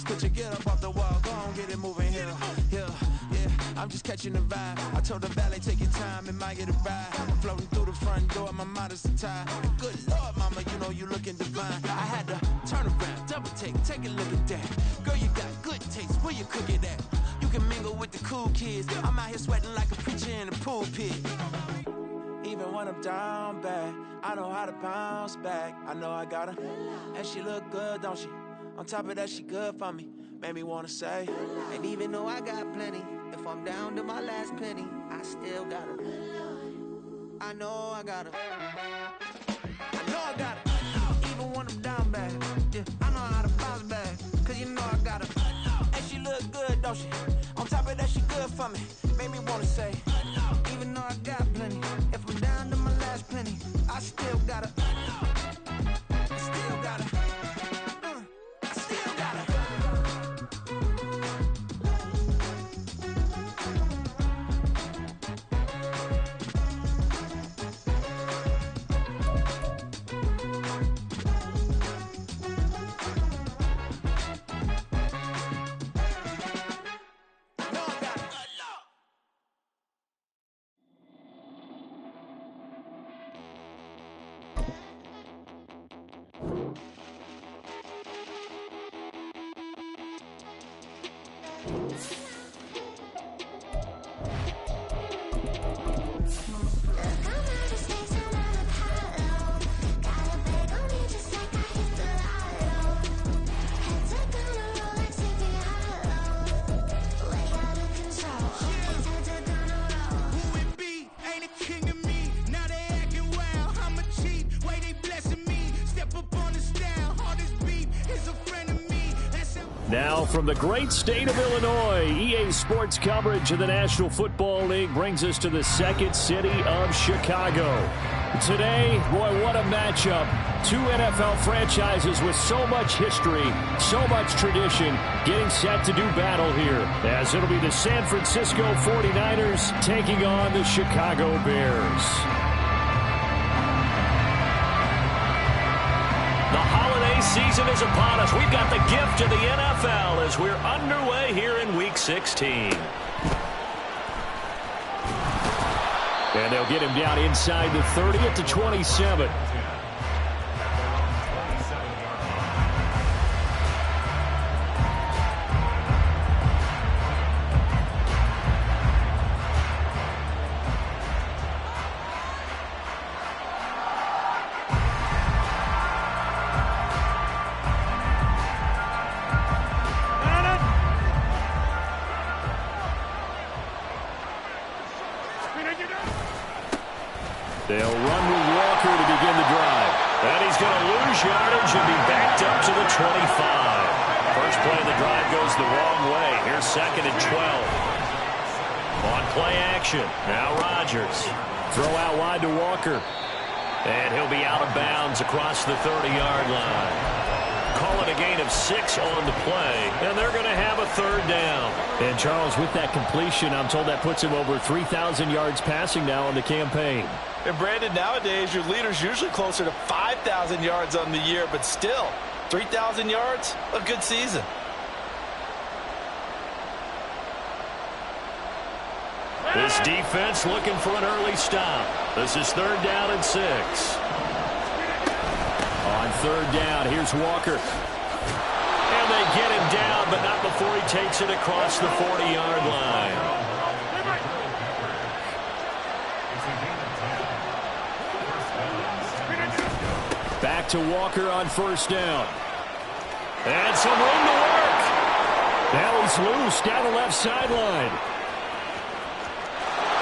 Could you get up off the wall? Go on, get it moving here. Yeah, I'm just catching the vibe. I told the valet, take your time, it might get a ride. I'm floating through the front door, my mind is a tie. And good Lord, mama, you know you looking divine. I had to turn around, double take a look at that. Girl, you got good taste, where you cook it at? You can mingle with the cool kids. I'm out here sweating like a preacher in a pulpit. Even when I'm down bad, I know how to bounce back. I know I got her, and she look good, don't she? On top of that, she good for me. Made me wanna say, and even though I got plenty, if I'm down to my last penny, I still got her. I know I got her. I know I got her. Even when I'm down bad, yeah, I know how to bounce back. Cause you know I got her. And she look good, don't she? On top of that, she good for me. Made me wanna say, even though I got plenty, if I'm down to my last penny, I still got her. I still got her. I still got her. Now, from the great state of Illinois, EA Sports coverage of the National Football League brings us to the second city of Chicago. Today, boy, what a matchup. Two NFL franchises with so much history, so much tradition, getting set to do battle here, as it'll be the San Francisco 49ers taking on the Chicago Bears. The holiday season is upon us. We've got the gift of the NFL as we're underway here in Week 16. And they'll get him down inside the 30 at the 27. They'll run with Walker to begin the drive. And he's going to lose yardage and be backed up to the 25. First play of the drive goes the wrong way. Here's 2nd and 12. On play action. Now Rodgers. Throw out wide to Walker. And he'll be out of bounds across the 30-yard line. Call it a gain of 6 on the play, and they're going to have a 3rd down. And, Charles, with that completion, I'm told that puts him over 3,000 yards passing now on the campaign. And, Brandon, nowadays your leader's usually closer to 5,000 yards on the year, but still, 3,000 yards, a good season. This defense looking for an early stop. This is 3rd down and 6. On 3rd down, here's Walker. And they get him down, but not before he takes it across the 40-yard line. Back to Walker on 1st down. And some room to work. Now he's loose down the left sideline.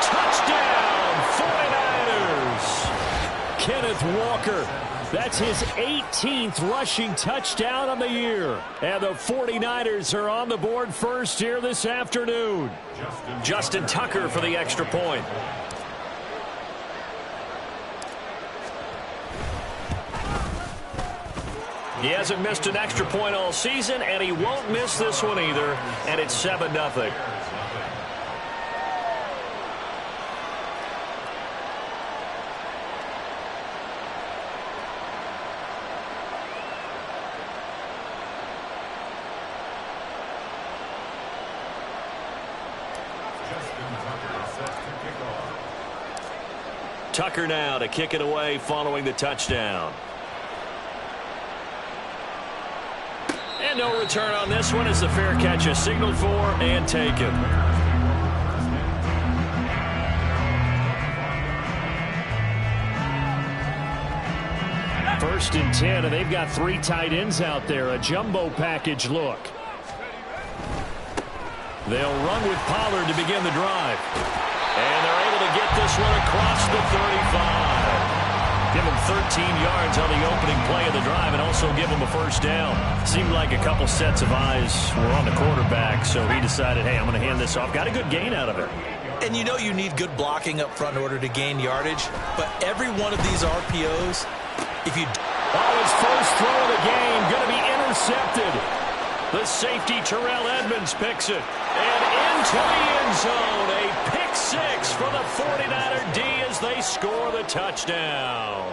Touchdown, 49ers. Kenneth Walker. That's his 18th rushing touchdown on the year. And the 49ers are on the board first here this afternoon. Justin Tucker for the extra point. He hasn't missed an extra point all season, and he won't miss this one either. And it's 7-0. Tucker now to kick it away following the touchdown. And no return on this one as the fair catch is signaled for and taken. First and 10, and they've got 3 tight ends out there. A jumbo package look. They'll run with Pollard to begin the drive. And they're able to get this one across the 35. Give him 13 yards on the opening play of the drive and also give him a first down. Seemed like a couple sets of eyes were on the quarterback, so he decided, hey, I'm going to hand this off. Got a good gain out of it. And you know you need good blocking up front in order to gain yardage, but every one of these RPOs, if you... Oh, his first throw of the game going to be intercepted. The safety, Terrell Edmonds, picks it. And into the end zone, a pick 6 for the 49er D as they score the touchdown.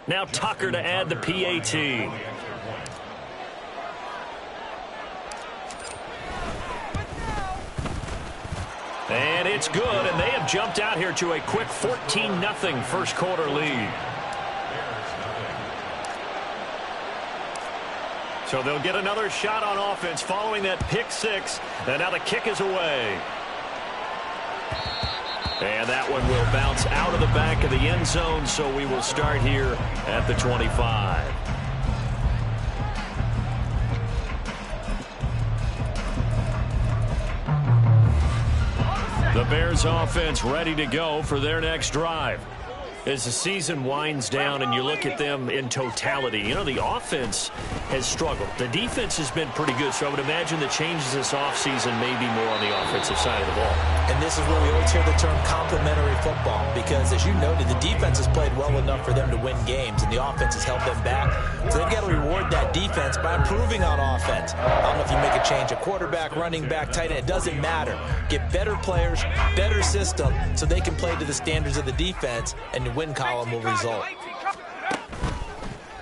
Now Tucker to add the PAT. And it's good, and they have jumped out here to a quick 14-0 first quarter lead. So they'll get another shot on offense following that pick 6, and now the kick is away. And that one will bounce out of the back of the end zone, so we will start here at the 25. The Bears offense ready to go for their next drive. As the season winds down and you look at them in totality, you know, the offense has struggled. The defense has been pretty good, so I would imagine the changes this offseason may be more on the offensive side of the ball. And this is where we always hear the term complementary football, because as you noted, the defense has played well enough for them to win games, and the offense has held them back. So they've got to reward that defense by improving on offense. I don't know if you make a change, a quarterback, running back, tight end, it doesn't matter. Get better players, better system, so they can play to the standards of the defense, and the win column will result.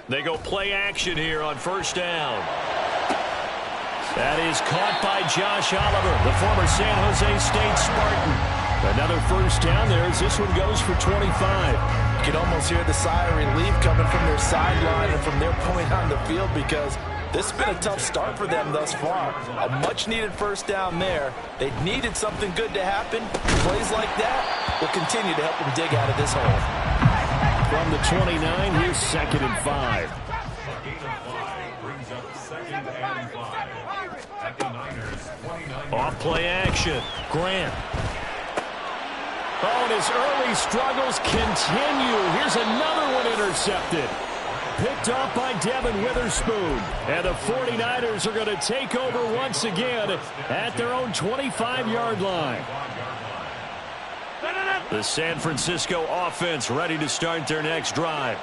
They go play action here on first down. That is caught by Josh Oliver, the former San Jose State Spartan. Another first down there as this one goes for 25. You can almost hear the sigh of relief coming from their sideline and from their point on the field, because this has been a tough start for them thus far. A much-needed first down there. They needed something good to happen. Plays like that will continue to help them dig out of this hole. From the 29, here's 2nd and 5. Off play action. Grant. Oh, and his early struggles continue. Here's another one intercepted. Picked off by Devin Witherspoon. And the 49ers are going to take over once again at their own 25-yard line. The San Francisco offense ready to start their next drive.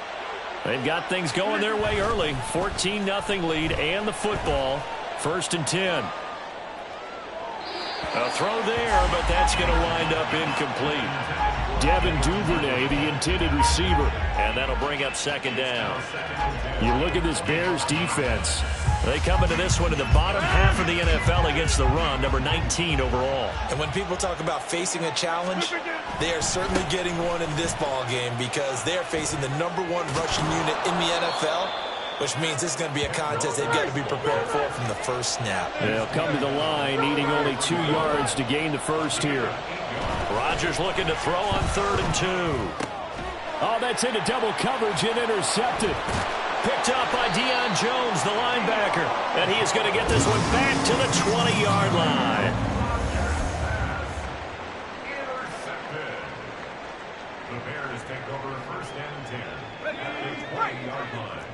They've got things going their way early. 14-0 lead and the football. 1st and 10. A throw there, but that's going to wind up incomplete. Devin Duvernay, the intended receiver. And that'll bring up 2nd down. You look at this Bears defense. They come into this one in the bottom half of the NFL against the run, number 19 overall. And when people talk about facing a challenge, they are certainly getting one in this ball game, because they are facing the #1 rushing unit in the NFL, which means this is going to be a contest they've got to be prepared for from the first snap. They'll come to the line, needing only 2 yards to gain the first here. Rodgers looking to throw on 3rd and 2. Oh, that's into double coverage and intercepted. Picked up by Deion Jones, the linebacker. And he is going to get this one back to the 20-yard line. Intercepted. The Bears take over 1st and 10 at the 20-yard line.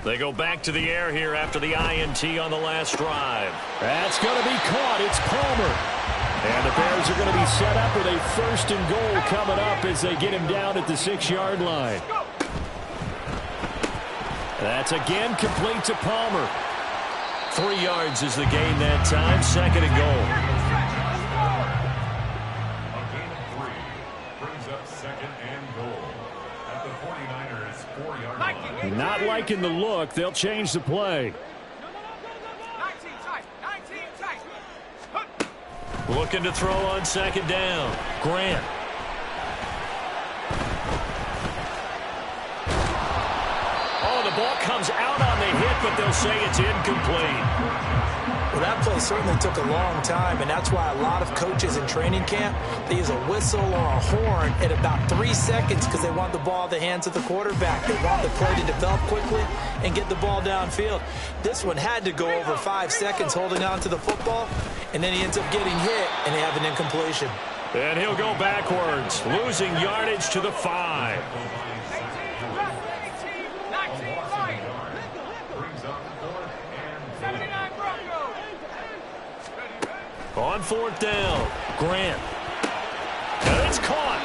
They go back to the air here after the INT on the last drive. That's going to be caught. It's Palmer. And the Bears are going to be set up with a 1st and goal coming up as they get him down at the 6-yard line. That's again complete to Palmer. 3 yards is the gain that time. 2nd and goal. A gain of 3 brings up 2nd and goal at the 49ers 4-yard line. Not liking the look. They'll change the play. Looking to throw on 2nd down. Grant. Oh, the ball comes out on the hit, but they'll say it's incomplete. Well, that play certainly took a long time, and that's why a lot of coaches in training camp, they use a whistle or a horn at about 3 seconds because they want the ball in the hands of the quarterback. They want the play to develop quickly and get the ball downfield. This one had to go over 5 seconds holding on to the football, and then he ends up getting hit, and they have an incompletion. And he'll go backwards, losing yardage to the 5. On 4th down, Grant. And it's caught.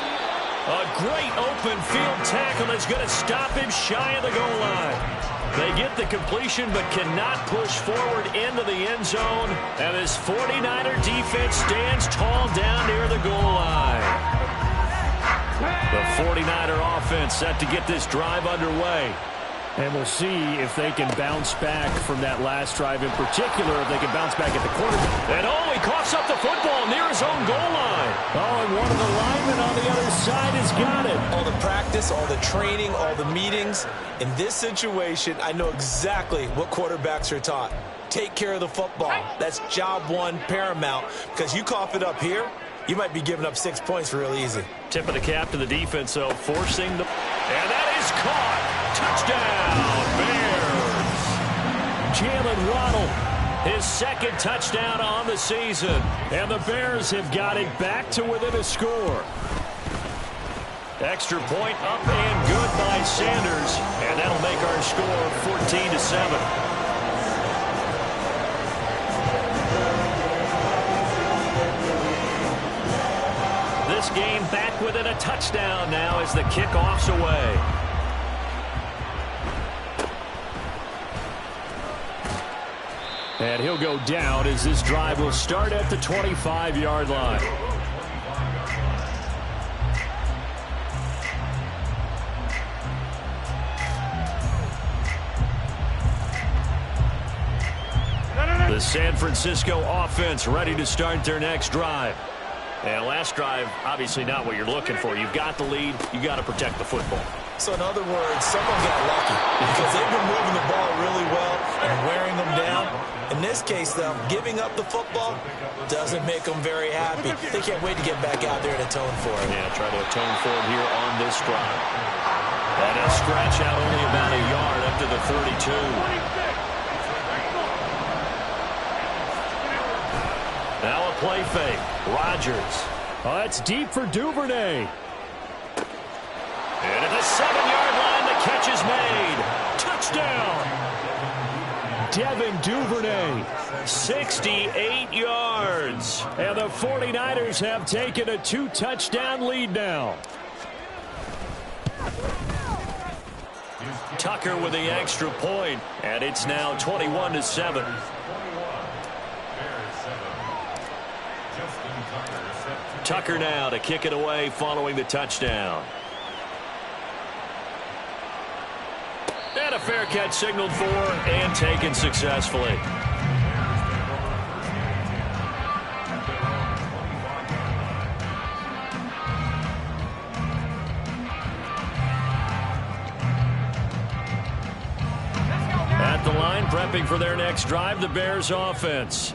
A great open field tackle that's going to stop him shy of the goal line. They get the completion but cannot push forward into the end zone. And this 49er defense stands tall down near the goal line. The 49er offense set to get this drive underway. And we'll see if they can bounce back from that last drive in particular, if they can bounce back at the quarterback. And he coughs up the football near his own goal line. Oh, and one of the linemen on the other side has got it. All the practice, all the training, all the meetings. In this situation, I know exactly what quarterbacks are taught. Take care of the football. That's job one paramount, because you cough it up here, you might be giving up 6 points real easy. Tip of the cap to the defense, though, forcing the... And that is caught. Touchdown, Bears. Jalen Waddle, his 2nd touchdown on the season. And the Bears have got it back to within a score. Extra point up and good by Sanders. And that'll make our score 14-7. This game back within a touchdown now as the kickoff's away. And he'll go down as this drive will start at the 25-yard line. The San Francisco offense ready to start their next drive. And last drive, obviously not what you're looking for. You've got the lead. You got to protect the football. So in other words, someone got lucky because they've been moving the ball really well and wearing them down. In this case, though, giving up the football doesn't make them very happy. They can't wait to get back out there and atone for it. Yeah, try to atone for it here on this drive. And he'll scratch out only about a yard up to the 32. Now a play fake. Rodgers. Oh, it's deep for Duvernay. And at the 7-yard line, the catch is made. Touchdown. Devin Duvernay, 68 yards. And the 49ers have taken a 2-touchdown lead now. Tucker with the extra point, and it's now 21-7. Tucker now to kick it away following the touchdown. And a fair catch signaled for and taken successfully. At the line, prepping for their next drive, the Bears offense.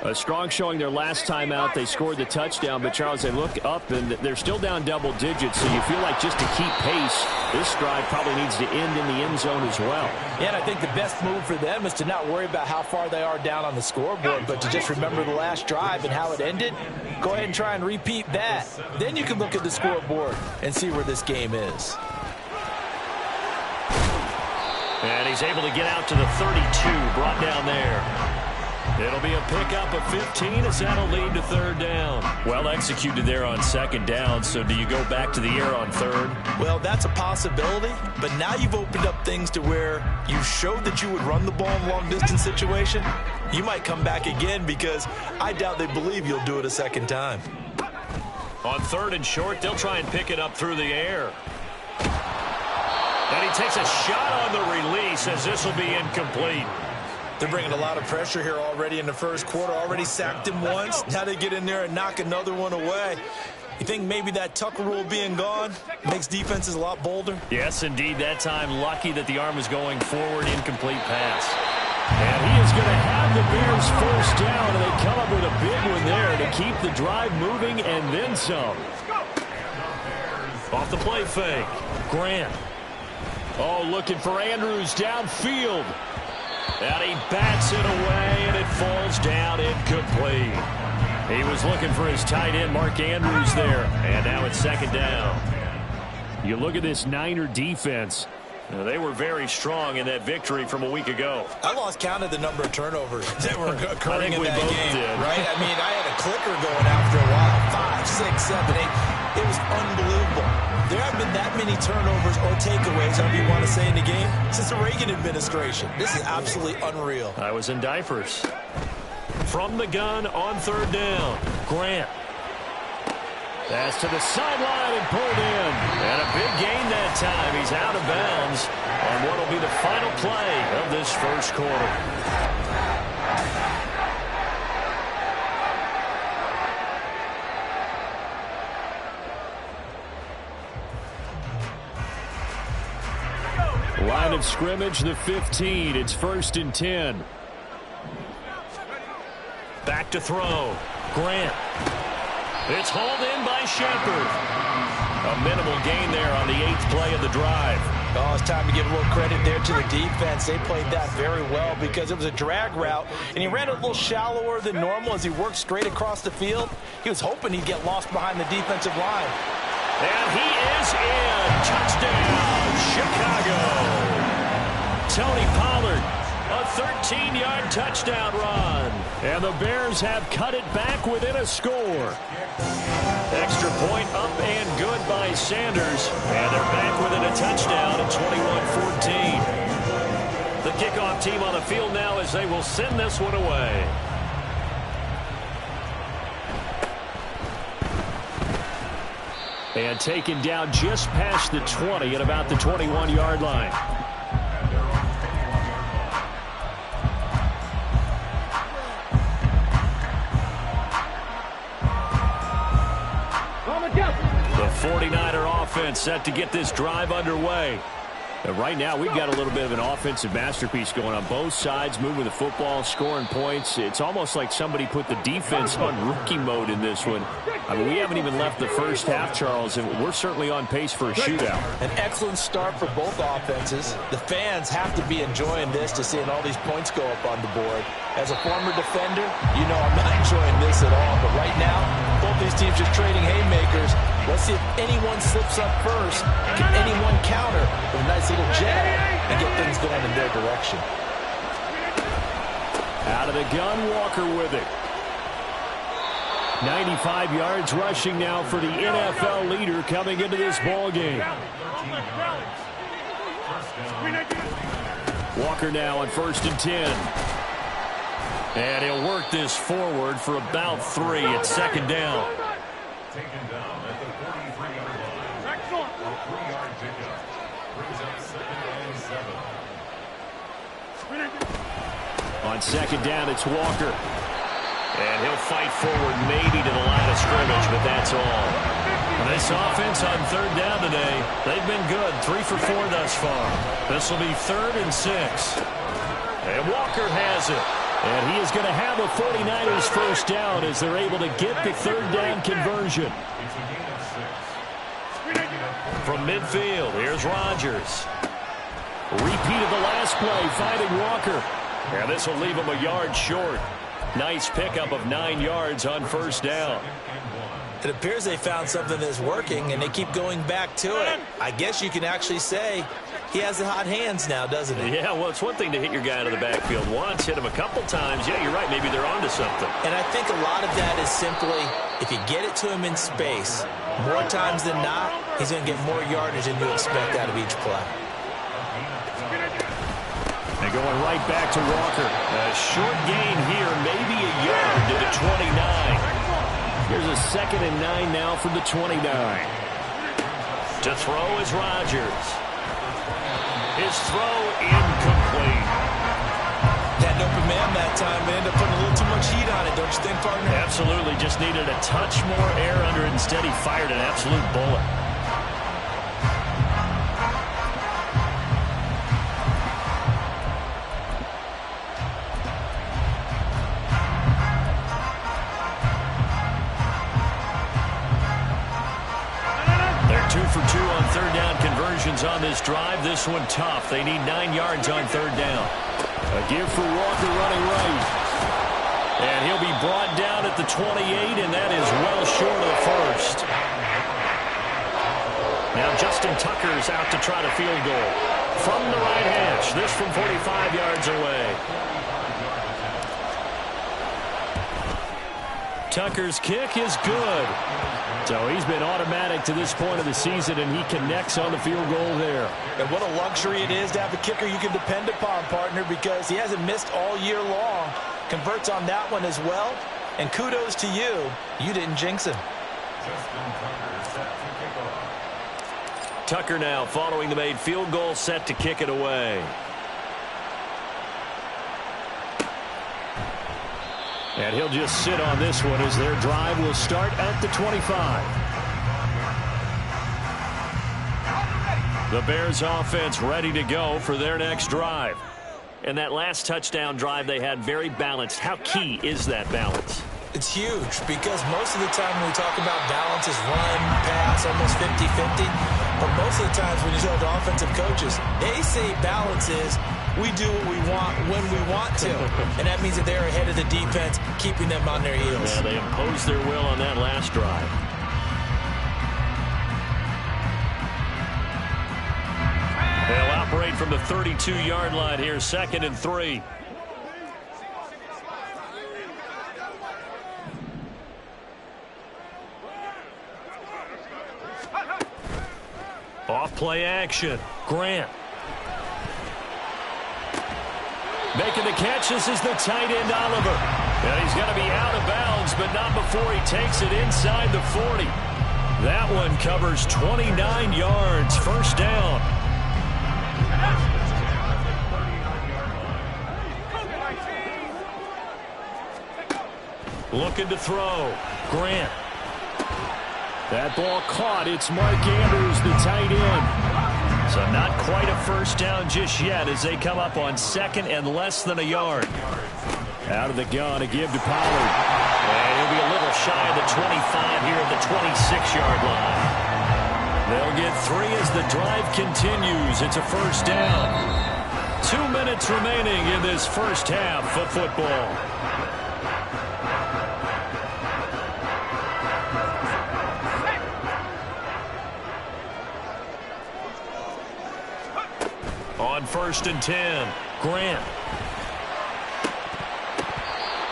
A strong showing their last time out. They scored the touchdown, but Charles, they look up and they're still down double digits, so you feel like just to keep pace, this drive probably needs to end in the end zone as well. Yeah, and I think the best move for them is to not worry about how far they are down on the scoreboard, but to just remember the last drive and how it ended. Go ahead and try and repeat that. Then you can look at the scoreboard and see where this game is. And he's able to get out to the 32, brought down there. It'll be a pickup of 15 as that'll lead to 3rd down. Well executed there on 2nd down, so do you go back to the air on 3rd? Well, that's a possibility, but now you've opened up things to where you showed that you would run the ball in long-distance situation. You might come back again because I doubt they believe you'll do it a second time. On 3rd and short, they'll try and pick it up through the air. And he takes a shot on the release as this will be incomplete. They're bringing a lot of pressure here already in the first quarter. Already sacked him once. Now they get in there and knock another one away. You think maybe that Tucker rule being gone makes defenses a lot bolder? Yes, indeed. That time, lucky that the arm was going forward, incomplete pass. And he is going to have the Bears first down, and they come up with a big one there to keep the drive moving and then some. Off the play fake, Grant. Oh, looking for Andrews downfield. And he bats it away, and it falls down incomplete. He was looking for his tight end, Mark Andrews, there. And now it's 2nd down. You look at this Niner defense. They were very strong in that victory from a week ago. I lost count of the number of turnovers that were occurring in that game. Did. Right? I mean, I had a clicker going after a while. 5, 6, 7, 8. It was unbelievable. There haven't been that many turnovers or takeaways, however you want to say, in the game since the Reagan administration. This is absolutely unreal. I was in diapers. From the gun on 3rd down, Grant. Pass to the sideline and pulled in. And a big gain that time. He's out of bounds on what will be the final play of this first quarter. Line of scrimmage, the 15. It's 1st and 10. Back to throw. Grant. It's hauled in by Shepard. A minimal gain there on the 8th play of the drive. Oh, it's time to give a little credit there to the defense. They played that very well because it was a drag route, and he ran it a little shallower than normal as he worked straight across the field. He was hoping he'd get lost behind the defensive line. And he is in. Touchdown, Chicago. Tony Pollard, a 13-yard touchdown run. And the Bears have cut it back within a score. Extra point up and good by Sanders. And they're back within a touchdown at 21-14. The kickoff team on the field now as they will send this one away. And taken down just past the 20 at about the 21-yard line. The 49er offense set to get this drive underway. And right now, we've got a little bit of an offensive masterpiece going on both sides, moving the football, scoring points. It's almost like somebody put the defense on rookie mode in this one. I mean, we haven't even left the first half, Charles, and we're certainly on pace for a shootout. An excellent start for both offenses. The fans have to be enjoying this to seeing all these points go up on the board. As a former defender, you know I'm not enjoying this at all. But right now, both these teams just trading haymakers. Let's see if anyone slips up first. Can anyone counter with a nice little jet and get things going in their direction? Out of the gun, Walker with it. 95 yards rushing now for the NFL leader coming into this ball game. Walker now on 1st and 10. And he'll work this forward for about 3 at 2nd down. Taken down at the 43-yard line. A 3-yard pickup. Brings up 2nd and 7. On 2nd down, it's Walker. And he'll fight forward maybe to the line of scrimmage, but that's all. This offense on 3rd down today, they've been good. 3 for 4 thus far. This will be 3rd and 6. And Walker has it. And he is going to have a 49ers first down as they're able to get the 3rd down conversion. From midfield, here's Rodgers. Repeat of the last play, finding Walker. And this will leave him a yard short. Nice pickup of 9 yards on 1st down. It appears they found something that's working, and they keep going back to it. I guess you can actually say he has the hot hands now, doesn't he? Yeah, well, it's one thing to hit your guy out of the backfield once, hit him a couple times. Yeah, you're right. Maybe they're onto something. And I think a lot of that is simply if you get it to him in space, More times than not, he's going to get more yardage than you expect out of each play. And going right back to Walker. A short gain here, maybe a yard to the 29. Here's a 2nd and 9 now from the 29. To throw is Rodgers. His throw incomplete. Had an open man that time, but ended up putting a little too much heat on it, don't you think, partner? Absolutely. Just needed a touch more air under it. Instead, he fired an absolute bullet. They're 2 for 2 on third down conversions on this drive. This one tough. They need 9 yards on third down. A give for Walker running right. And he'll be brought down at the 28, and that is well short of the first. Now Justin Tucker's out to try the field goal. From the right hash, this from 45 yards away. Tucker's kick is good. So he's been automatic to this point of the season, and he connects on the field goal there. And what a luxury it is to have a kicker you can depend upon, partner, because he hasn't missed all year long. Converts on that one as well. And kudos to you. You didn't jinx him. Tucker now following the made field goal, set to kick it away. And he'll just sit on this one as their drive will start at the 25. The Bears offense ready to go for their next drive. And that last touchdown drive they had very balanced. How key is that balance? It's huge because most of the time when we talk about balance is run, pass, almost 50-50. But most of the times when you talk to offensive coaches, they say balance is we do what we want when we want to. And that means that they're ahead of the defense, keeping them on their heels. Yeah, they imposed their will on that last drive. They'll operate from the 32-yard line here, 2nd and 3. Off play action. Grant. Making the catch. This is the tight end, Oliver. And he's going to be out of bounds, but not before he takes it inside the 40. That one covers 29 yards. First down. Looking to throw. Grant. That ball caught. It's Mark Andrews, the tight end. So not quite a first down just yet as they come up on 2nd and less than a yard. Out of the gun, a give to Pollard. And he'll be a little shy of the 25 here at the 26-yard line. They'll get 3 as the drive continues. It's a first down. 2 minutes remaining in this first half of football. On 1st and 10, Grant.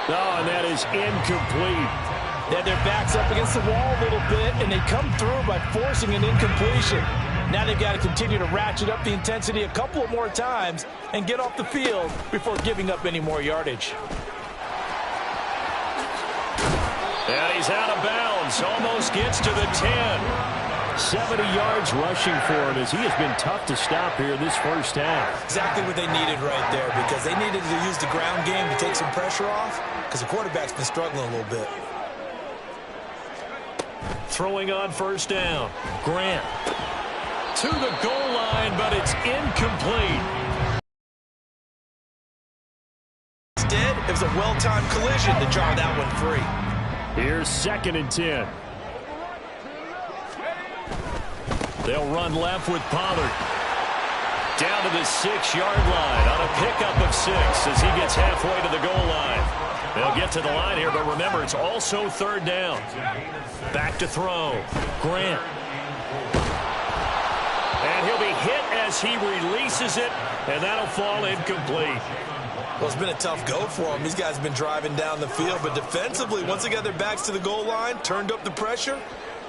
Oh, and that is incomplete. Yeah, their back's up against the wall a little bit, and they come through by forcing an incompletion. Now they've got to continue to ratchet up the intensity a couple of more times and get off the field before giving up any more yardage. And he's out of bounds. Almost gets to the 10. 70 yards rushing for him as he has been tough to stop here this first half. Exactly what they needed right there because they needed to use the ground game to take some pressure off because the quarterback's been struggling a little bit. Throwing on first down. Grant to the goal line, but it's incomplete. Instead, it was a well-timed collision to draw that one free. Here's 2nd and 10. They'll run left with Pollard. Down to the 6-yard line on a pickup of 6 as he gets halfway to the goal line. They'll get to the line here, but remember, it's also third down. Back to throw. Grant. And he'll be hit as he releases it, and that'll fall incomplete. Well, it's been a tough go for him. These guys have been driving down the field, but defensively, once they got their backs to the goal line, turned up the pressure,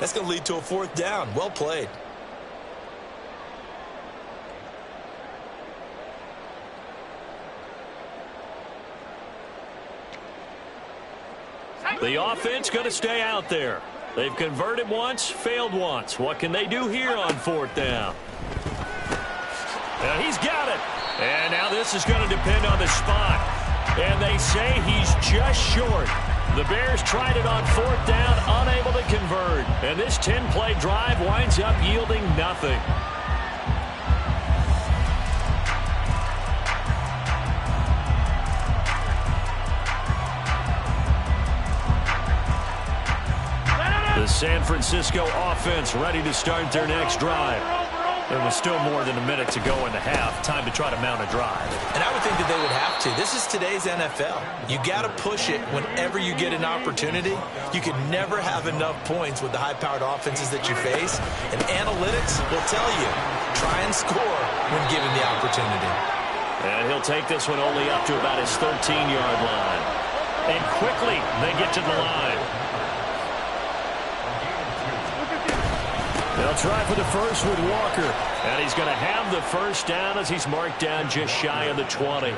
That's going to lead to a 4th down. Well played. The offense going to stay out there. They've converted once, failed once. What can they do here on 4th down? He's got it. And now this is going to depend on the spot. And they say he's just short. The Bears tried it on 4th down, unable to convert. And this 10-play drive winds up yielding nothing. The San Francisco offense ready to start their next drive. There was still more than a minute to go in the half. Time to try to mount a drive. And I would think that they would have to. This is today's NFL. You got to push it whenever you get an opportunity. You can never have enough points with the high-powered offenses that you face. And analytics will tell you, try and score when given the opportunity. And he'll take this one only up to about his 13-yard line. And quickly they get to the line. They'll try for the first with Walker. And he's going to have the first down as he's marked down just shy of the 20.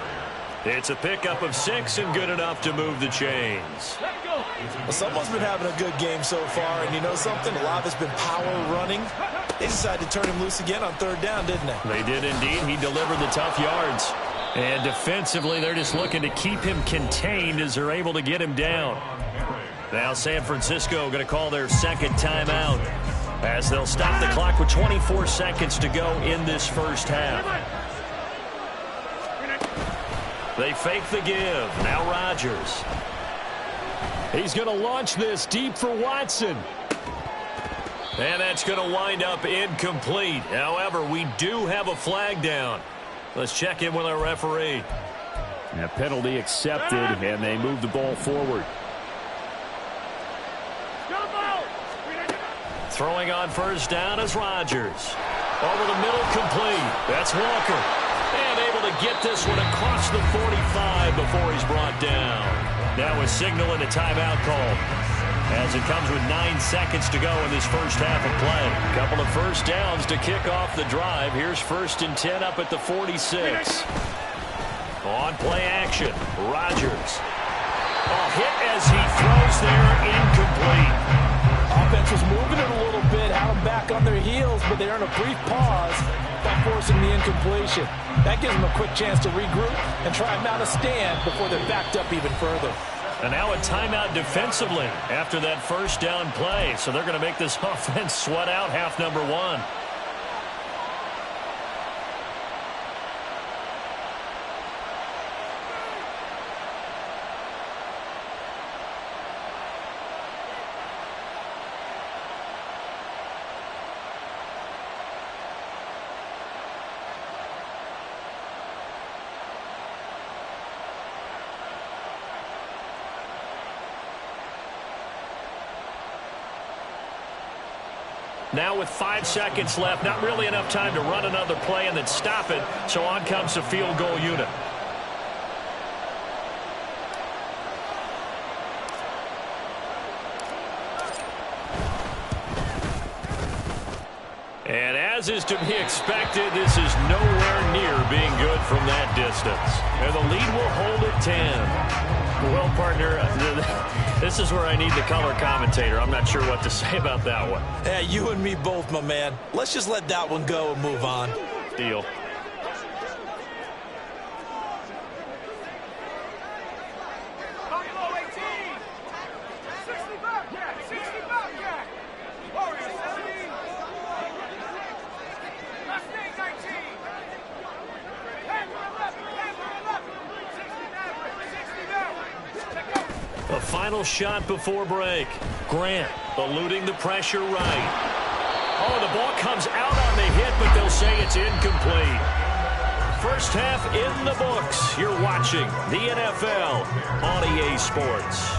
It's a pickup of 6 and good enough to move the chains. Well, someone's been having a good game so far, and you know something? A lot of it's been power running. They decided to turn him loose again on 3rd down, didn't they? They did indeed. He delivered the tough yards. And defensively, they're just looking to keep him contained as they're able to get him down. Now San Francisco going to call their 2nd timeout, as they'll stop the clock with 24 seconds to go in this first half. They fake the give. Now Rodgers. He's going to launch this deep for Watson. And that's going to wind up incomplete. However, we do have a flag down. Let's check in with our referee. A penalty accepted, and they move the ball forward. Throwing on first down is Rodgers. Over the middle, complete. That's Walker. And able to get this one across the 45 before he's brought down. Now a signal and a timeout call, as it comes with 9 seconds to go in this first half of play. A couple of first downs to kick off the drive. Here's 1st and 10 up at the 46. On play action, Rodgers. Hit as he throws there, incomplete. Offense was moving it a little bit, had them back on their heels, but they earned a brief pause by forcing the incompletion. That gives them a quick chance to regroup and try and mount a stand before they're backed up even further. And now a timeout defensively after that first down play. So they're going to make this offense sweat out half number 1. Now with 5 seconds left, not really enough time to run another play and then stop it. So on comes the field goal unit. And as is to be expected, this is nowhere near being good from that distance. And the lead will hold at 10. Well, partner, this is where I need the color commentator. I'm not sure what to say about that one. Yeah, you and me both, my man. Let's just let that one go and move on. Deal. A final shot before break. Grant eluding the pressure right. Oh, the ball comes out on the hit, but they'll say it's incomplete. First half in the books. You're watching the NFL on EA Sports.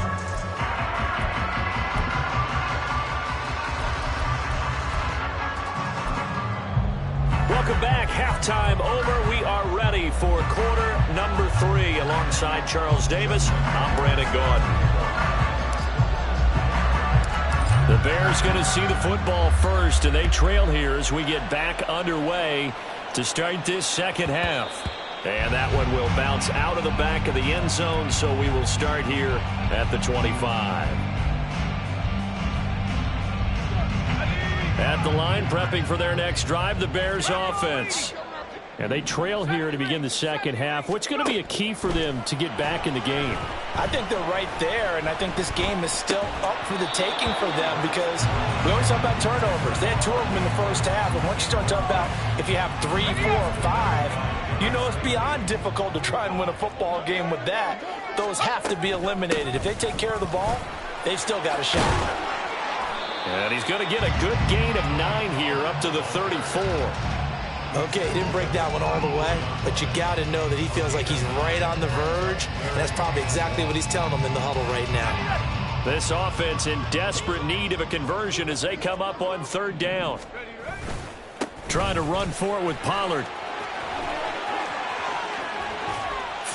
Welcome back. Halftime over. We are ready for quarter number 3. Alongside Charles Davis, I'm Brandon Gaudin. The Bears going to see the football first, and they trail here as we get back underway to start this second half. And that one will bounce out of the back of the end zone, so we will start here at the 25. At the line, prepping for their next drive, the Bears offense. And they trail here to begin the second half. What's going to be a key for them to get back in the game? I think they're right there, and I think this game is still up for the taking for them because we always talk about turnovers. They had 2 of them in the first half, and once you start talking about if you have 3, 4, or 5, you know it's beyond difficult to try and win a football game with that. Those have to be eliminated. If they take care of the ball, they've still got a shot. And he's going to get a good gain of 9 here up to the 34. Okay, he didn't break that one all the way, but you got to know that he feels like he's right on the verge, and that's probably exactly what he's telling them in the huddle right now. This offense in desperate need of a conversion as they come up on 3rd down. Trying to run for it with Pollard.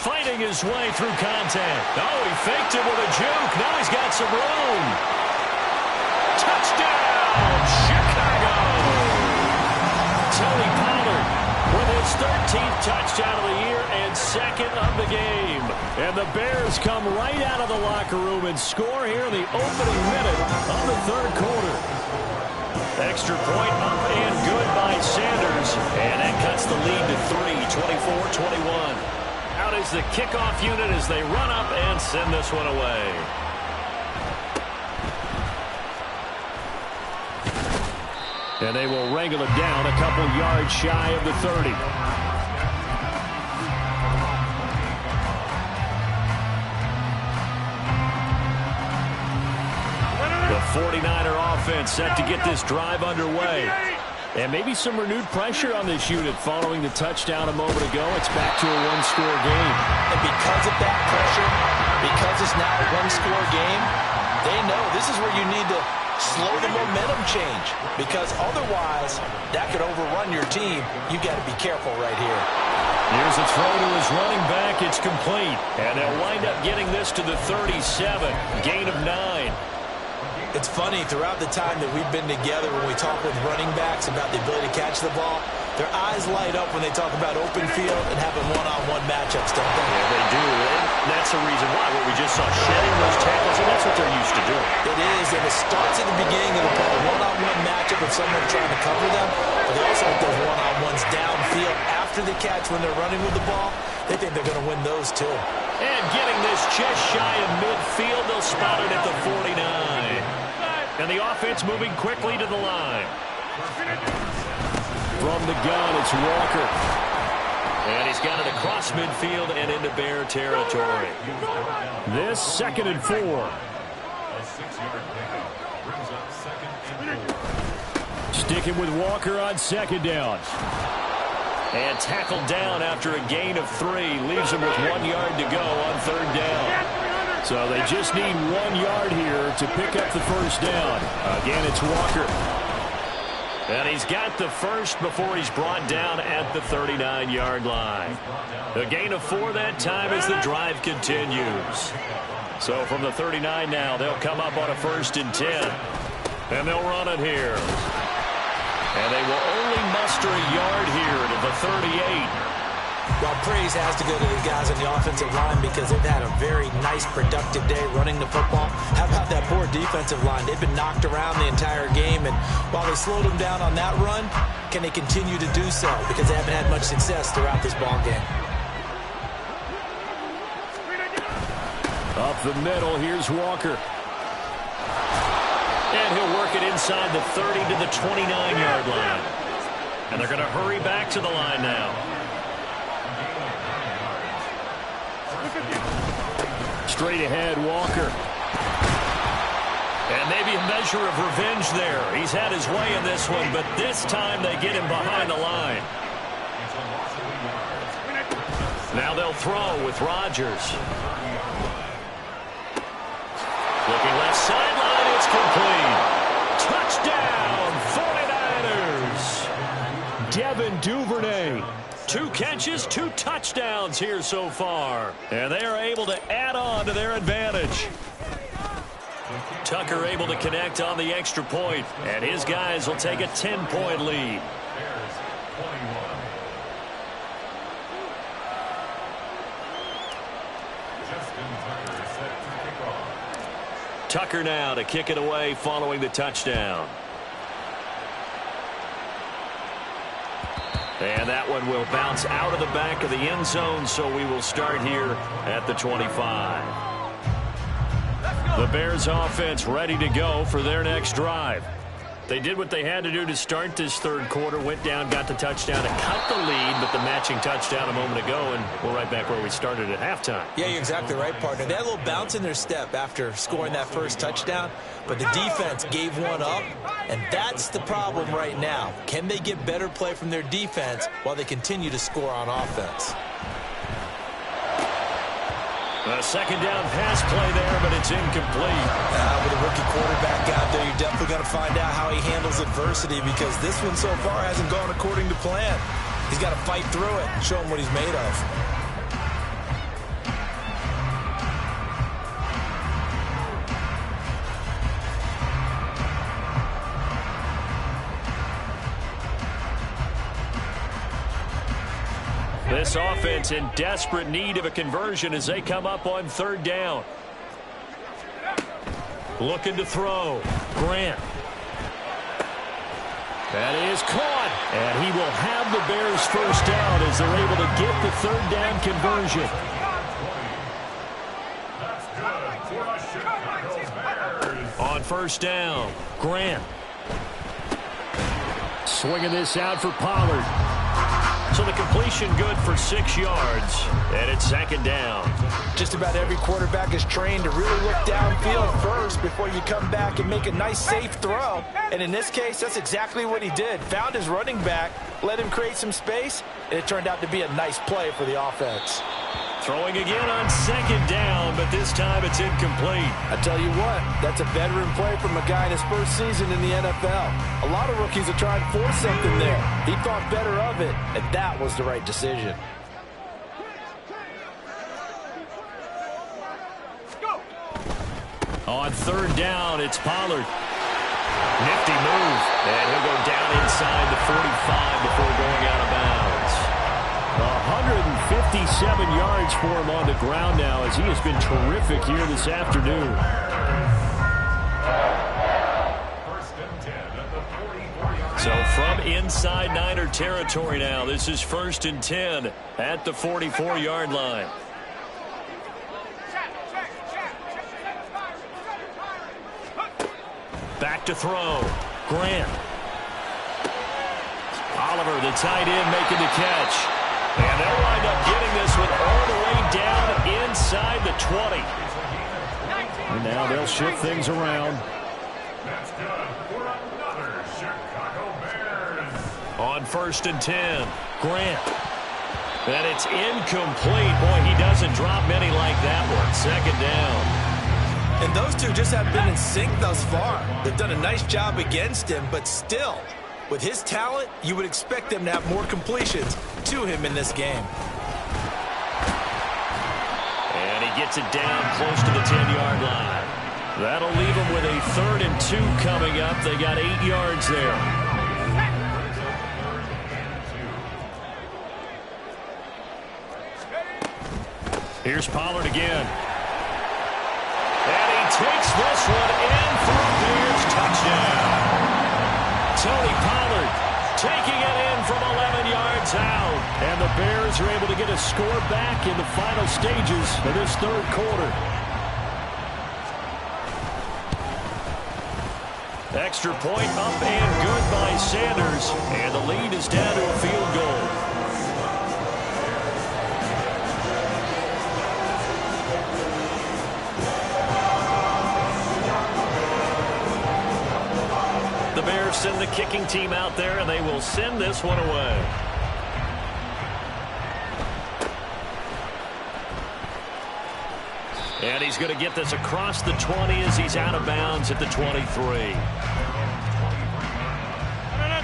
Fighting his way through contact. Oh, he faked it with a juke. Now he's got some room. Touchdown, Chicago! Tony Pollard with his 13th touchdown of the year and 2nd of the game. And the Bears come right out of the locker room and score here in the opening minute of the 3rd quarter. Extra point up and good by Sanders. And that cuts the lead to 3, 24-21. Out is the kickoff unit as they run up and send this one away. And they will wrangle it down a couple yards shy of the 30. The 49er offense set to get this drive underway. And maybe some renewed pressure on this unit following the touchdown a moment ago. It's back to a 1-score game. And because of that pressure, because it's now a 1-score game, they know this is where you need to slow the momentum change, because otherwise that could overrun your team. You got to be careful right here. Here's a throw to his running back. It's complete. And they'll wind up getting this to the 37. Gain of 9. It's funny, throughout the time that we've been together, when we talk with running backs about the ability to catch the ball, their eyes light up when they talk about open field and having one-on-one matchups, don't they? Yeah, they do. And that's the reason why. What we just saw, shedding those tackles, and that's what they're used to doing. It is, and it starts at the beginning of the ball, one-on-one matchup with someone trying to cover them, but they also have those one-on-ones downfield after the catch when they're running with the ball. They think they're going to win those too. And getting this just shy of midfield, they'll spot it at the 49. And the offense moving quickly to the line. From the gun, it's Walker. And he's got it across midfield and into Bear territory. This 2nd and 4. A 6-yard pickup brings up 2nd and 4. Sticking with Walker on 2nd down. And tackled down after a gain of 3. Leaves him with 1 yard to go on 3rd down. So they just need 1 yard here to pick up the first down. Again, it's Walker. And he's got the first before he's brought down at the 39-yard line. A gain of 4 that time as the drive continues. So from the 39 now, they'll come up on a 1st and 10. And they'll run it here. And they will only muster a yard here to the 38. Well, praise has to go to the guys on the offensive line because they've had a very nice, productive day running the football. How about that poor defensive line? They've been knocked around the entire game, and while they slowed them down on that run, can they continue to do so? Because they haven't had much success throughout this ball game. Up the middle, here's Walker. And he'll work it inside the 30 to the 29-yard line. And they're going to hurry back to the line now. Straight ahead, Walker. And maybe a measure of revenge there. He's had his way in this one, but this time they get him behind the line. Now they'll throw with Rodgers. Looking left sideline, it's complete. Touchdown, 49ers. Devin Duvernay. 2 catches, 2 touchdowns here so far. And they are able to add on to their advantage. Tucker able to connect on the extra point, and his guys will take a 10-point lead. Bears 21. Justin Tucker set to kick off. Tucker now to kick it away following the touchdown. And that one will bounce out of the back of the end zone, so we will start here at the 25. The Bears offense ready to go for their next drive. They did what they had to do to start this third quarter, went down, got the touchdown, and cut the lead, but the matching touchdown a moment ago, and we're right back where we started at halftime. Yeah, you're exactly right, partner. They had a little bounce in their step after scoring that first touchdown, but the defense gave one up, and that's the problem right now. Can they get better play from their defense while they continue to score on offense? A second down pass play there, but it's incomplete. With a rookie quarterback out there, you're definitely going to find out how he handles adversity, because this one so far hasn't gone according to plan. He's got to fight through it and show him what he's made of. This offense in desperate need of a conversion as they come up on third down. Looking to throw. Grant. That is caught. And he will have the Bears first down as they're able to get the third down conversion. That's good for the Chicago Bears. On first down, Grant. Swinging this out for Pollard. So the completion good for 6 yards, and it's second down. Just about every quarterback is trained to really look downfield first before you come back and make a nice, safe throw. And in this case, that's exactly what he did. Found his running back, let him create some space, and it turned out to be a nice play for the offense. Throwing again on second down, but this time it's incomplete. I tell you what, that's a veteran play from a guy in his first season in the NFL. A lot of rookies are trying to force something there. He thought better of it, and that was the right decision. On third down, it's Pollard. Nifty move, and he'll go down inside the 45 before going out of bounds. 157 yards for him on the ground now, as he has been terrific here this afternoon. First and 10 at the 44-yard line. So from inside Niner territory now, this is first and 10 at the 44-yard line. Back to throw. Grant. Oliver, the tight end, making the catch. And they'll wind up getting this one all the way down inside the 20. And now they'll shift things around. That's good for another Chicago Bears. On first and 10, Grant. And it's incomplete. Boy, he doesn't drop many like that one. Second down. And those two just have been in sync thus far. They've done a nice job against him, but still, with his talent, you would expect them to have more completions to him in this game. And he gets it down close to the 10-yard line. That'll leave him with a 3rd and 2 coming up. They got 8 yards there. Here's Pollard again. And he takes this one in for a Bears touchdown. Tony Pollard taking it in from 11 yards out. And the Bears are able to get a score back in the final stages of this third quarter. Extra point up and good by Sanders. And the lead is down to a field goal. The Bears send the kicking team out there, and they will send this one away. And he's going to get this across the 20 as he's out of bounds at the 23.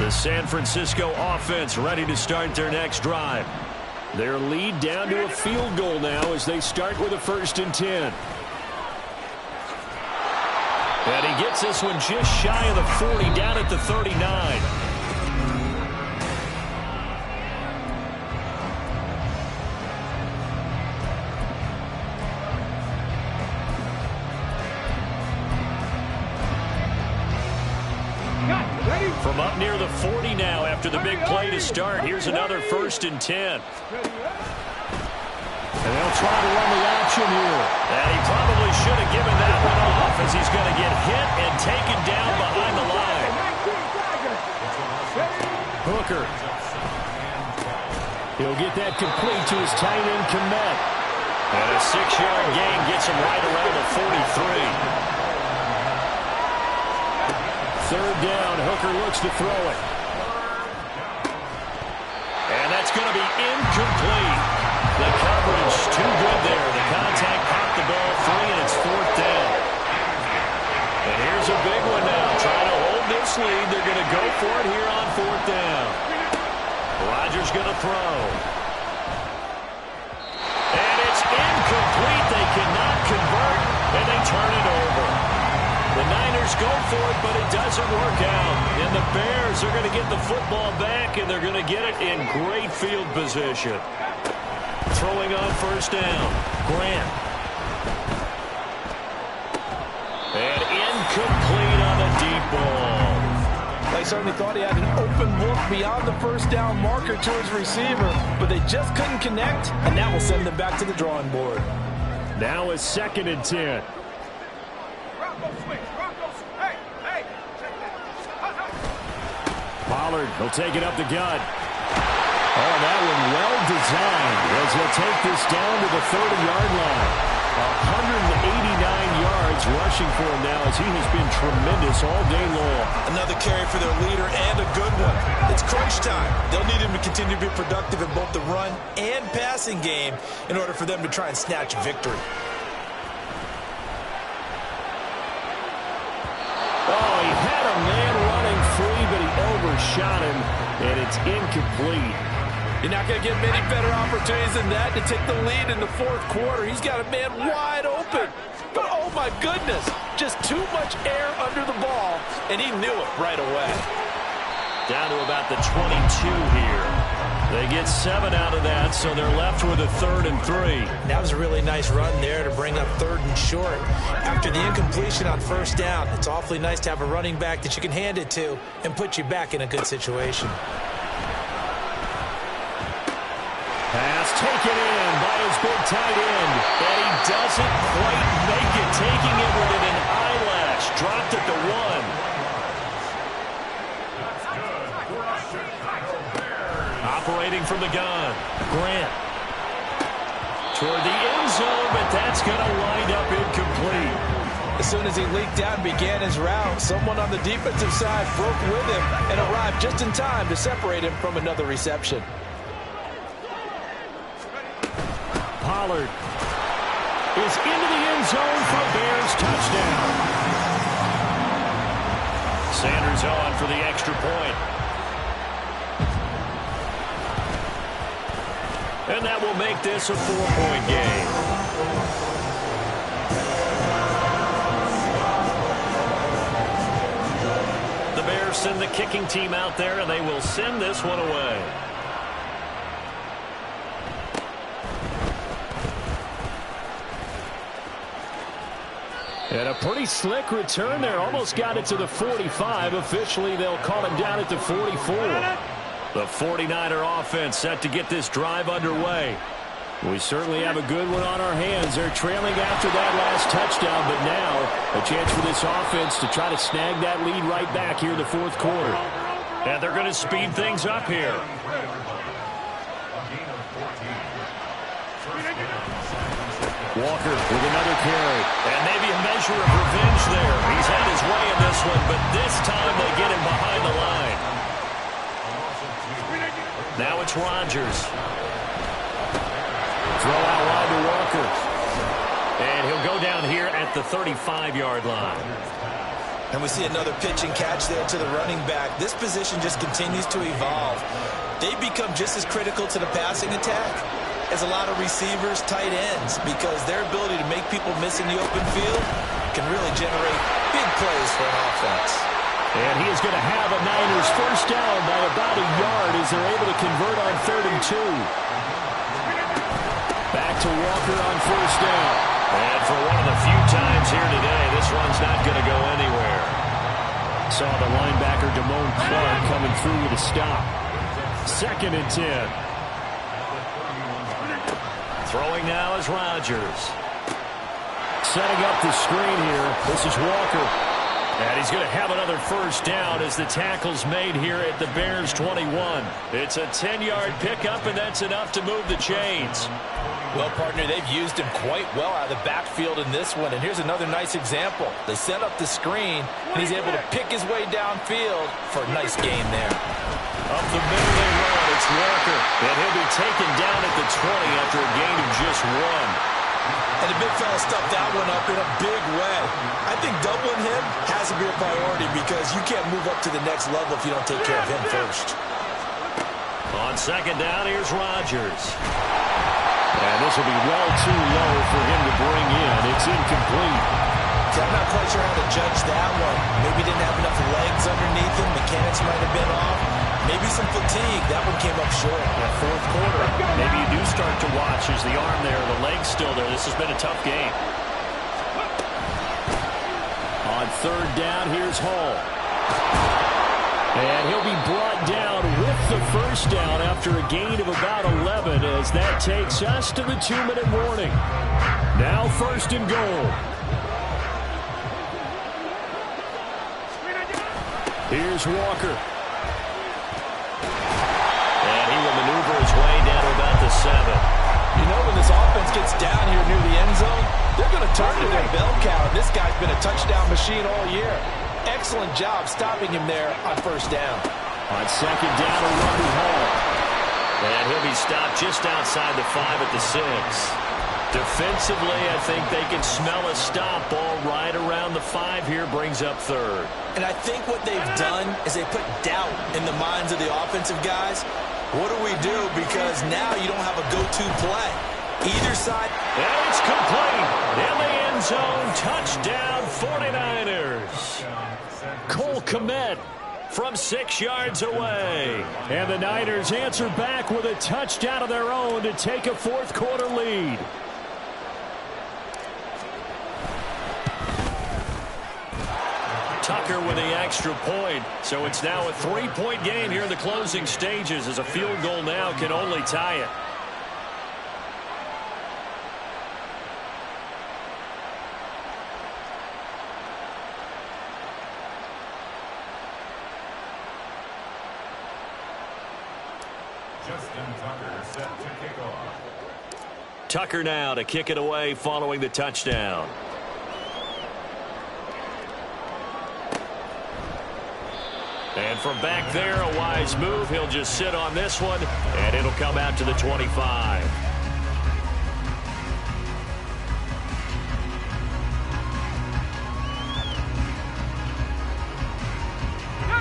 The San Francisco offense ready to start their next drive. Their lead down to a field goal now as they start with a 1st and 10. And he gets this one just shy of the 40, down at the 39. From up near the 40 now after the big play to start. Here's another 1st and 10. And they'll try to run the action here. And he probably should have given that one off as he's going to get hit and taken down behind the line. Hooker. He'll get that complete to his tight end, Kmet. And a 6-yard gain gets him right around the 43. 3rd down. Hooker looks to throw it. And that's going to be incomplete. The coverage too good there. The contact popped the ball free, and it's 4th down. And here's a big one now. Trying to hold this lead. They're going to go for it here on 4th down. Rodgers going to throw. And it's incomplete. They cannot convert, and they turn it over. The Niners go for it, but it doesn't work out. And the Bears are going to get the football back, and they're going to get it in great field position. Throwing on 1st down. Grant. And incomplete on the deep ball. They certainly thought he had an open look beyond the 1st down marker to his receiver, but they just couldn't connect, and that will send them back to the drawing board. Now it's 2nd and 10. Pollard will take it up the gut. Oh, that one well designed as he'll take this down to the 30-yard line. 189 yards rushing for him now as he has been tremendous all day long. Another carry for their leader and a good one. It's crunch time. They'll need him to continue to be productive in both the run and passing game in order for them to try and snatch a victory. Oh, he had a man running free, but he overshot him, and it's incomplete. You're not going to get many better opportunities than that to take the lead in the 4th quarter. He's got a man wide open. But, oh, my goodness, just too much air under the ball, and he knew it right away. Down to about the 22 here. They get 7 out of that, so they're left with a 3rd and 3. That was a really nice run there to bring up 3rd and short. After the incompletion on 1st down, it's awfully nice to have a running back that you can hand it to and put you back in a good situation. Pass taken in by his big tight end, and he doesn't quite make it, taking it within an eyelash. Dropped at the 1. Operating from the gun, Grant. Toward the end zone, but that's going to wind up incomplete. As soon as he leaked out and began his route, someone on the defensive side broke with him and arrived just in time to separate him from another reception. Pollard is into the end zone for a Bears touchdown. Sanders on for the extra point. And that will make this a 4-point game. The Bears send the kicking team out there, and they will send this one away. And a pretty slick return there. Almost got it to the 45. Officially, they'll call him down at the 44. The 49er offense set to get this drive underway. We certainly have a good one on our hands. They're trailing after that last touchdown, but now a chance for this offense to try to snag that lead right back here in the 4th quarter. And they're going to speed things up here. Walker with another carry. And maybe a measure of revenge there. He's had his way in this one, but this time they get him behind the line. Now it's Rodgers. Throw out wide to Walker. And he'll go down here at the 35-yard line. And we see another pitch and catch there to the running back. This position just continues to evolve. They become just as critical to the passing attack as a lot of receivers, tight ends, because their ability to make people miss in the open field can really generate big plays for an offense. And he is going to have a Niners first down by about a yard as they're able to convert on 3rd and 2. Back to Walker on first down. And for one of the few times here today, this one's not going to go anywhere. Saw the linebacker Damone Clark coming through with a stop. 2nd and 10. Throwing now is Rodgers. Setting up the screen here. This is Walker. And he's going to have another first down as the tackle's made here at the Bears 21. It's a 10-yard pickup, and that's enough to move the chains. Well, partner, they've used him quite well out of the backfield in this one. And here's another nice example. They set up the screen, and he's able to pick his way downfield for a nice gain there. Up the middle they run. It's Walker. And he'll be taken down at the 20 after a gain of just 1. And the big fella stuffed that one up in a big way. I think doubling him has to be a priority because you can't move up to the next level if you don't take care of him first. On 2nd down, here's Rodgers. And this will be well too low for him to bring in. It's incomplete. I'm not quite sure how to judge that one. Maybe didn't have enough legs underneath him. Mechanics might have been off. Maybe some fatigue. That one came up short. That 4th quarter, maybe you do start to watch as the arm there, the leg's still there. This has been a tough game. On 3rd down, here's Hall. And he'll be brought down with the first down after a gain of about 11 as that takes us to the 2-minute warning. Now 1st and goal. Here's Walker. And he will maneuver his way down to about the 7. You know, when this offense gets down here near the end zone, they're going to turn to their bell cow. This guy's been a touchdown machine all year. Excellent job stopping him there on 1st down. On 2nd down, a run to Hall. And he'll be stopped just outside the 5 at the 6. Defensively, I think they can smell a stop. Ball right around the 5 here, brings up 3rd. And I think what they've done is they put doubt in the minds of the offensive guys. What do we do? Because now you don't have a go-to play. Either side. And it's complete. In the end zone. Touchdown, 49ers. Cole Kmet from 6 yards away. And the Niners answer back with a touchdown of their own to take a 4th quarter lead. Tucker with the extra point. So it's now a 3-point game here in the closing stages as a field goal now can only tie it. Justin Tucker set to kick off. Tucker now to kick it away following the touchdown. And from back there, a wise move. He'll just sit on this one, and it'll come out to the 25.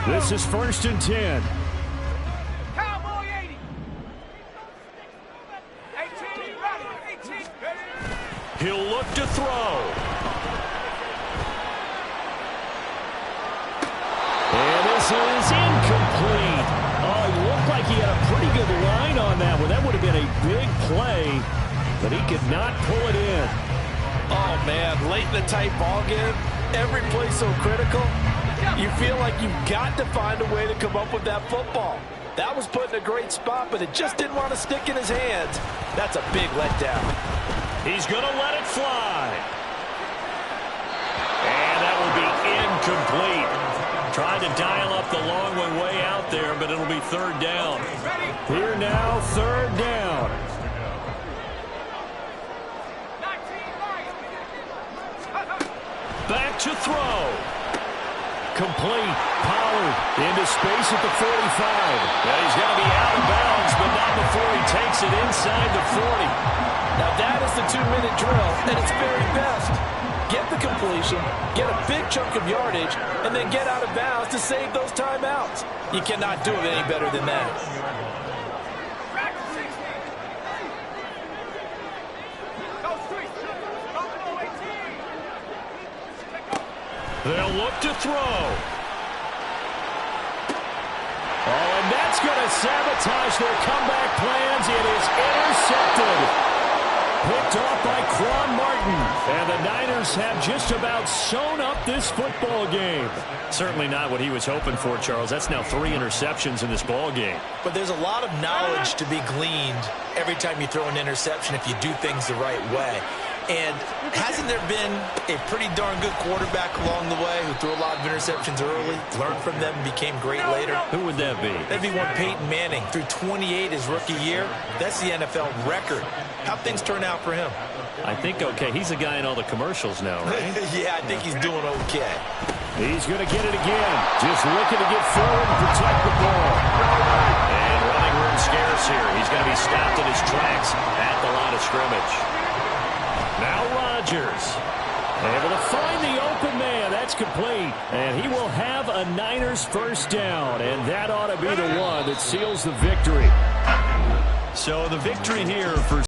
This is 1st and 10. Cowboy 80. 18. He'll look to throw. And this is incomplete. Oh, it looked like he had a pretty good line on that one. That would have been a big play, but he could not pull it in. Oh, man, late in the tight ball game, every play so critical. You feel like you've got to find a way to come up with that football. That was put in a great spot, but it just didn't want to stick in his hands. That's a big letdown. He's going to let it fly. And that will be incomplete. Tried to dial up the long one way out there, but it'll be 3rd down. Here now, 3rd down. Back to throw. Complete. Pollard into space at the 45. And he's going to be out of bounds, but not before he takes it inside the 40. Now that is the 2-minute drill at its very best. Get the completion, get a big chunk of yardage, and then get out of bounds to save those timeouts. You cannot do it any better than that. They'll look to throw. Oh, and that's going to sabotage their comeback plans. It is intercepted. Picked off by Quan Martin. And the Niners have just about sewn up this football game. Certainly not what he was hoping for, Charles. That's now 3 interceptions in this ball game. But there's a lot of knowledge to be gleaned every time you throw an interception if you do things the right way. And hasn't there been a pretty darn good quarterback along the way who threw a lot of interceptions early, learned from them, became great later? Who would that be? That'd be one Peyton Manning. Threw 28 his rookie year. That's the NFL record. How'd things turn out for him? I think okay. He's the guy in all the commercials now, right? Yeah, I think he's doing okay. He's going to get it again. Just looking to get forward and protect the ball. And running room scarce here. He's going to be stopped in his tracks at the line of scrimmage. Now Rodgers, able to find the open man. That's complete. And he will have a Niners first down. And that ought to be the one that seals the victory. So the victory here for